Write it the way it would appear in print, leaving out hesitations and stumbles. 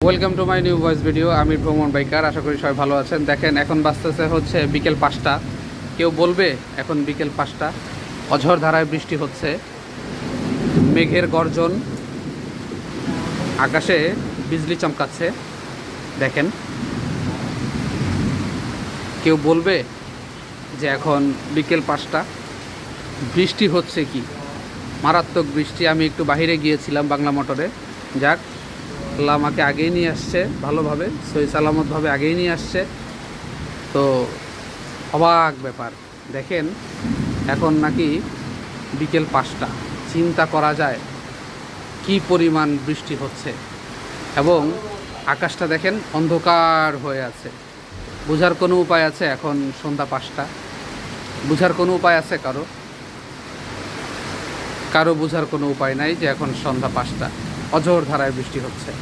Welcome to my new voice video. আমি ভ্রমণ biker, আশা করি সবাই ভালো আছেন। দেখেন এখন বাজতেছে হচ্ছে বিকেল 5টা। কেউ বলবে এখন বিকেল 5টা, অঝড় ধারায় বৃষ্টি হচ্ছে, মেঘের গর্জন, আকাশে বিজলি চমকাচ্ছে। দেখেন কেউ বলবে যে এখন বিকেল 5টা বৃষ্টি হচ্ছে কি মারাত্মক বৃষ্টি। আমি একটু বাইরে গিয়েছিলাম বাংলা মোটরে, যাক আল্লাহ আমাকে আগেই নিয়ে আসছে, ভালোভাবে সহি সালামতভাবে আগেই নিয়ে আসছে। তো অবাক ব্যাপার, দেখেন এখন নাকি বিকেল 5টা, চিন্তা করা যায় কি পরিমাণ বৃষ্টি হচ্ছে। এবং আকাশটা দেখেন অন্ধকার হয়ে আছে। বোঝার কোনো উপায় আছে এখন সন্ধ্যা 5টা? বোঝার কোনো উপায় আছে কারো? কারো বোঝার কোনো উপায় নাই যে এখন সন্ধ্যা 5টা, অঝড় ধারায় বৃষ্টি হচ্ছে।